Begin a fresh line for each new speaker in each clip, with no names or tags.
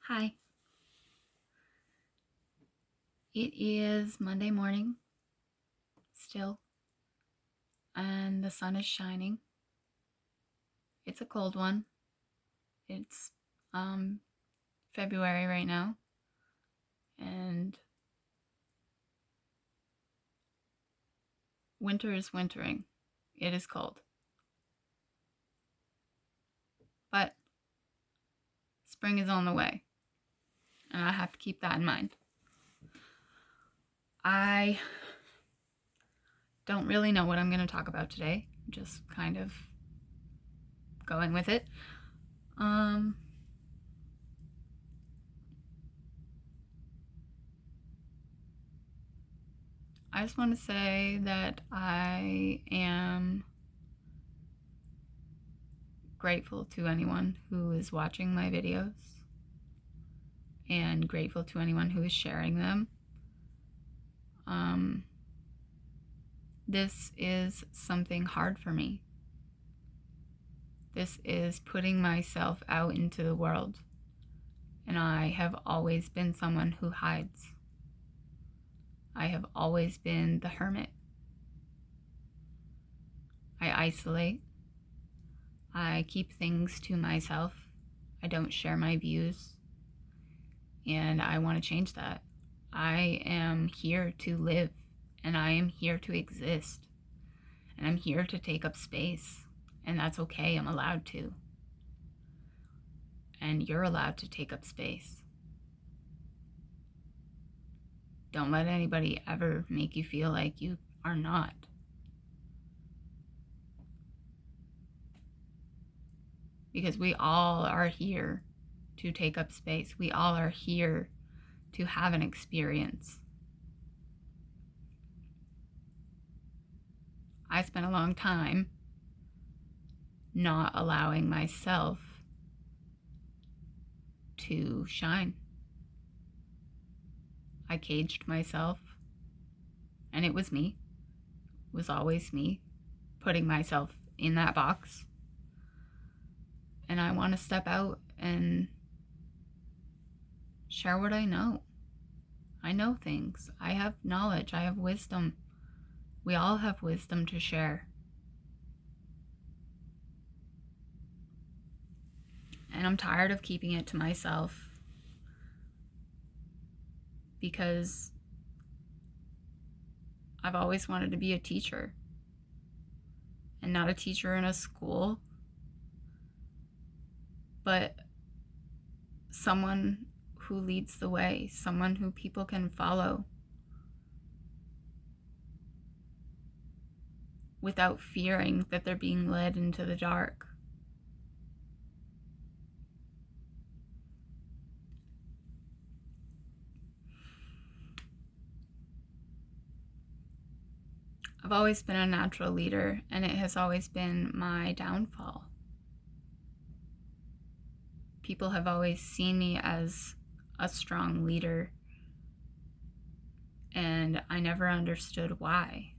Hi. It is Monday morning still, and the sun is shining. It's a cold one. It's February right now, and winter is wintering. It is cold. But spring is on the way, and I have to keep that in mind. I don't really know what I'm going to talk about today. I'm just kind of going with it. I just want to say that I am grateful to anyone who is watching my videos and grateful to anyone who is sharing them. This is something hard for me. This is putting myself out into the world, and I have always been someone who hides. I have always been the hermit. I isolate. I keep things to myself. I don't share my views, and I want to change that. I am here to live, and I am here to exist, and I'm here to take up space, and that's okay. I'm allowed to. And you're allowed to take up space. Don't let anybody ever make you feel like you are not. Because we all are here to take up space. We all are here to have an experience. I spent a long time not allowing myself to shine. I caged myself, and it was me. It was always me, putting myself in that box. And I want to step out and share what I know. I know things. I have knowledge. I have wisdom. We all have wisdom to share. And I'm tired of keeping it to myself because I've always wanted to be a teacher, and not a teacher in a school, but someone who leads the way, someone who people can follow without fearing that they're being led into the dark. I've always been a natural leader, and it has always been my downfall. People have always seen me as a strong leader, and I never understood why.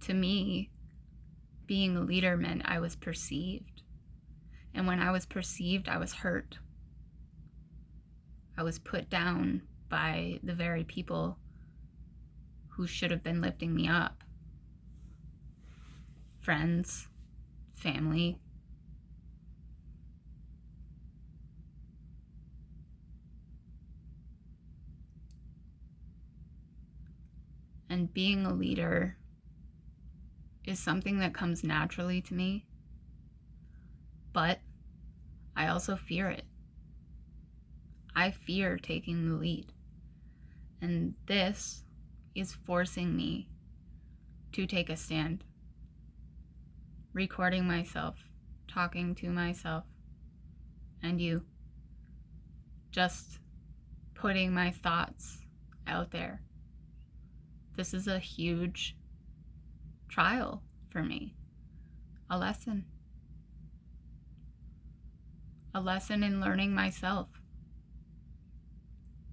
To me, being a leader meant I was perceived. And when I was perceived, I was hurt. I was put down by the very people who should have been lifting me up. Friends, family. And being a leader is something that comes naturally to me, but I also fear it. I fear taking the lead. And this is forcing me to take a stand. Recording myself, talking to myself, and you. Just putting my thoughts out there. This is a huge trial for me. A lesson. A lesson in learning myself.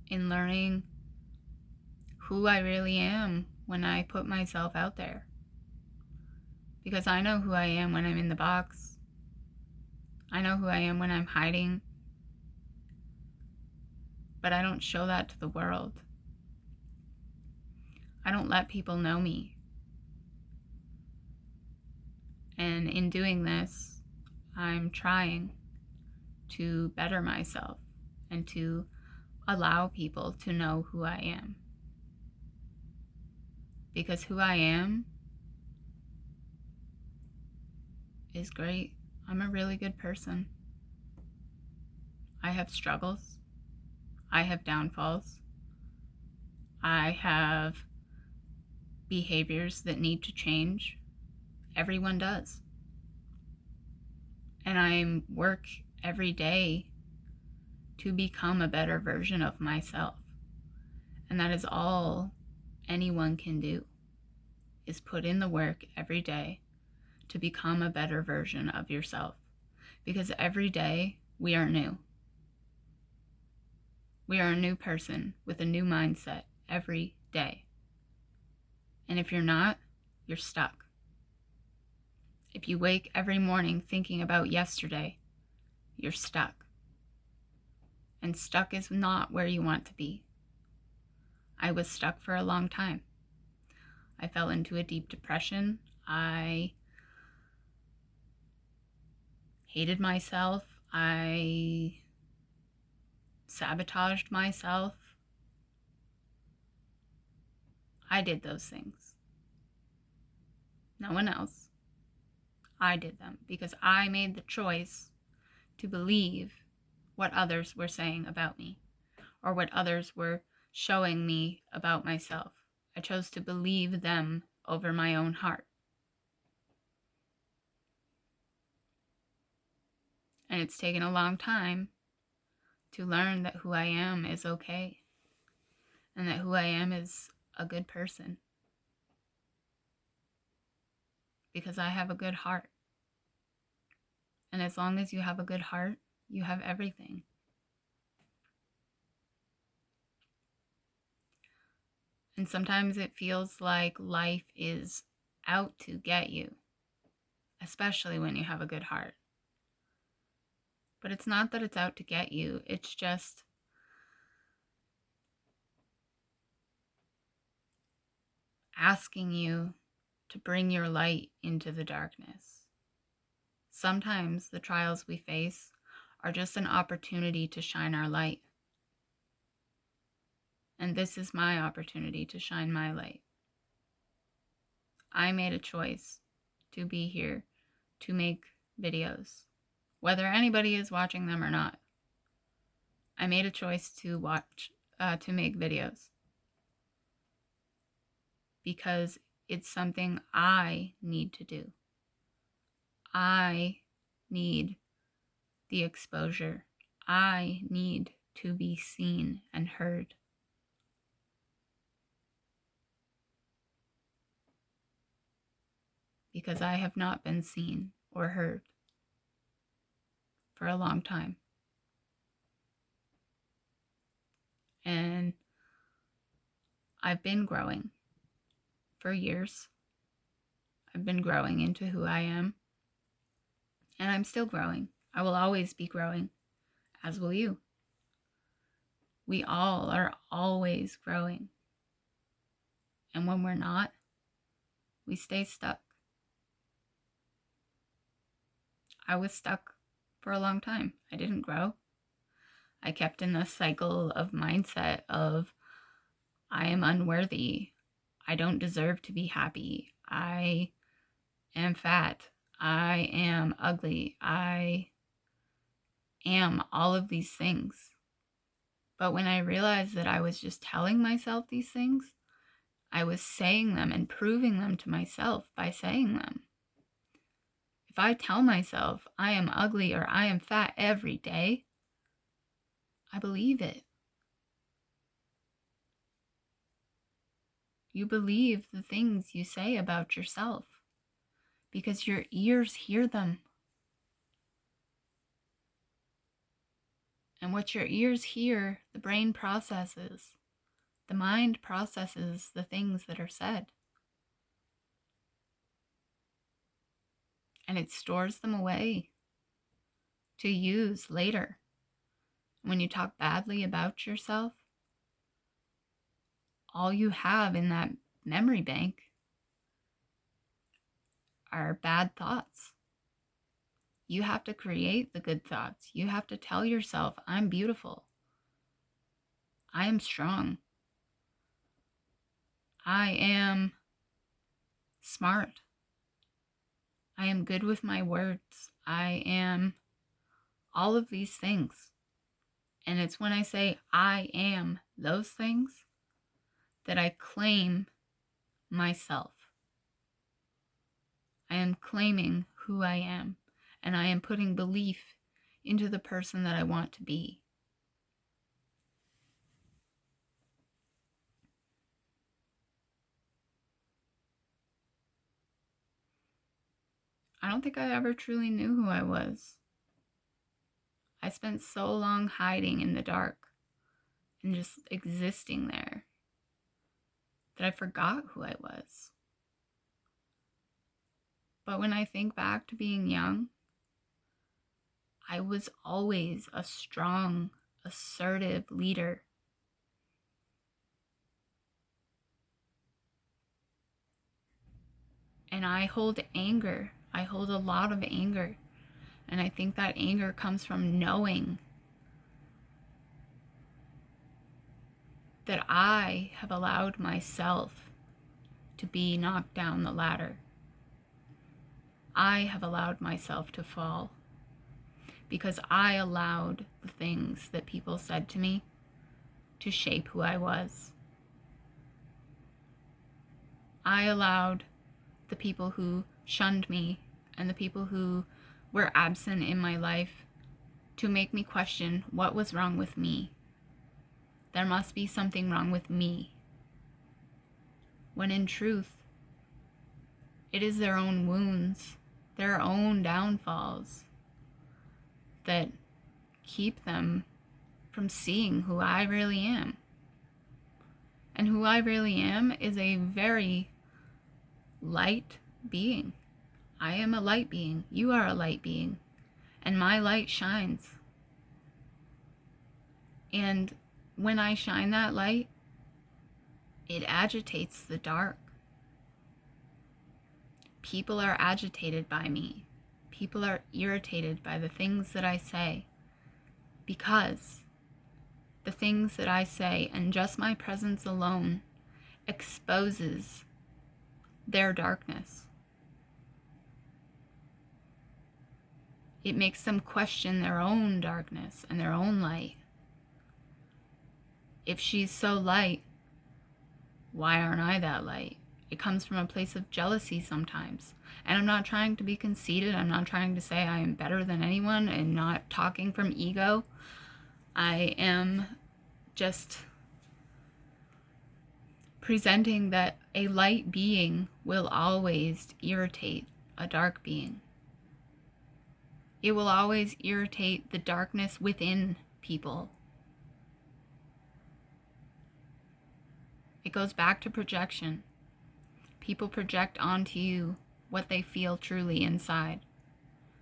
In learning who I really am when I put myself out there. Because I know who I am when I'm in the box. I know who I am when I'm hiding, but I don't show that to the world. I don't let people know me. And in doing this, I'm trying to better myself and to allow people to know who I am. Because who I am is great. I'm a really good person. I have struggles. I have downfalls. I have behaviors that need to change. Everyone does. And I work every day to become a better version of myself. And that is all anyone can do, is put in the work every day to become a better version of yourself. Because every day we are new. We are a new person with a new mindset every day. And if you're not, you're stuck. If you wake every morning thinking about yesterday, you're stuck. And stuck is not where you want to be. I was stuck for a long time. I fell into a deep depression. I hated myself. I sabotaged myself. I did those things. No one else. I did them because I made the choice to believe what others were saying about me or what others were showing me about myself. I chose to believe them over my own heart. And it's taken a long time to learn that who I am is okay and that who I am is a good person because I have a good heart. And as long as you have a good heart, you have everything. And sometimes it feels like life is out to get you, especially when you have a good heart. But it's not that it's out to get you, it's just asking you to bring your light into the darkness. Sometimes the trials we face are just an opportunity to shine our light. And this is my opportunity to shine my light. I made a choice to be here to make videos, whether anybody is watching them or not. I made a choice to make videos because it's something I need to do. I need the exposure. I need to be seen and heard. Because I have not been seen or heard for a long time. And I've been growing for years. I've been growing into who I am. And I'm still growing. I will always be growing, as will you. We all are always growing. And when we're not, we stay stuck. I was stuck for a long time. I didn't grow. I kept in the cycle of mindset of I am unworthy. I don't deserve to be happy. I am fat. I am ugly. I am all of these things. But when I realized that I was just telling myself these things, I was saying them and proving them to myself by saying them. If I tell myself I am ugly or I am fat every day, I believe it. You believe the things you say about yourself because your ears hear them. And what your ears hear, the brain processes. The mind processes the things that are said. And it stores them away. to use later. When you talk badly about yourself, all you have in that memory bank are bad thoughts. You have to create the good thoughts. You have to tell yourself, I'm beautiful. I am strong. I am smart. I am good with my words. I am all of these things. And it's when I say I am those things that I claim myself. I am claiming who I am, and I am putting belief into the person that I want to be. I don't think I ever truly knew who I was. I spent so long hiding in the dark and just existing there that I forgot who I was. But when I think back to being young, I was always a strong, assertive leader. And I hold anger. I hold a lot of anger. And I think that anger comes from knowing that I have allowed myself to be knocked down the ladder. I have allowed myself to fall because I allowed the things that people said to me to shape who I was. I allowed the people who shunned me and the people who were absent in my life to make me question what was wrong with me. There must be something wrong with me. When in truth, it is their own wounds, their own downfalls that keep them from seeing who I really am. And who I really am is a very light being. I am a light being. You are a light being. And my light shines. And when I shine that light, it agitates the dark. People are agitated by me. People are irritated by the things that I say because the things that I say and just my presence alone exposes their darkness. It makes them question their own darkness and their own light. If she's so light, why aren't I that light? It comes from a place of jealousy sometimes. And I'm not trying to be conceited. I'm not trying to say I am better than anyone and not talking from ego. I am just presenting that a light being will always irritate a dark being. It will always irritate the darkness within people. It goes back to projection. People project onto you what they feel truly inside,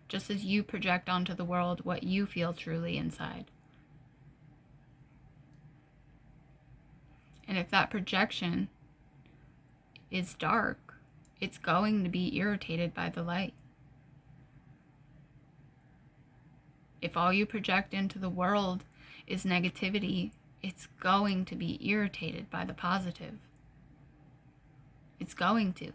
just as you project onto the world what you feel truly inside. And if that projection is dark, it's going to be irritated by the light. If all you project into the world is negativity, it's going to be irritated by the positive. It's going to.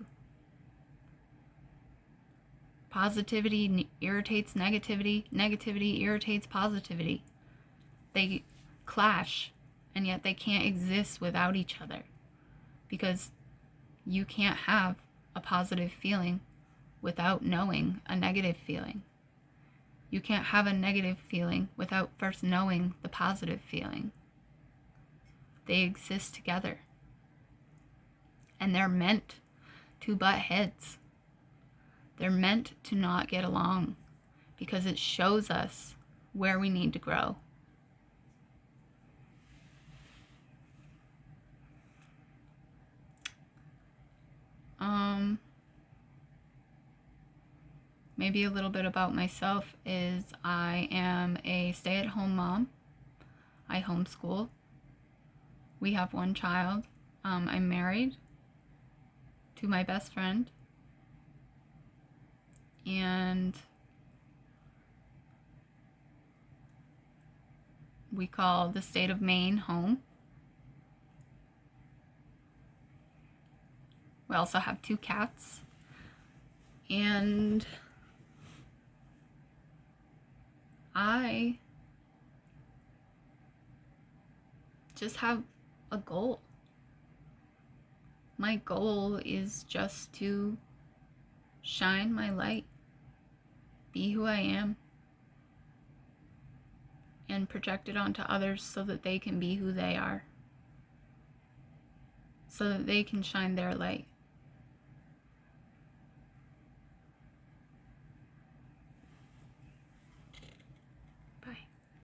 Positivity irritates negativity. Negativity irritates positivity. They clash, and yet they can't exist without each other. Because you can't have a positive feeling without knowing a negative feeling. You can't have a negative feeling without first knowing the positive feeling. They exist together. And they're meant to butt heads. They're meant to not get along because it shows us where we need to grow. maybe a little bit about myself is I am a stay-at-home mom. I homeschool. We have one child. I'm married to my best friend. And we call the state of Maine home. We also have 2 cats. And I just have a goal. My goal is just to shine my light, be who I am, and project it onto others so that they can be who they are, so that they can shine their light.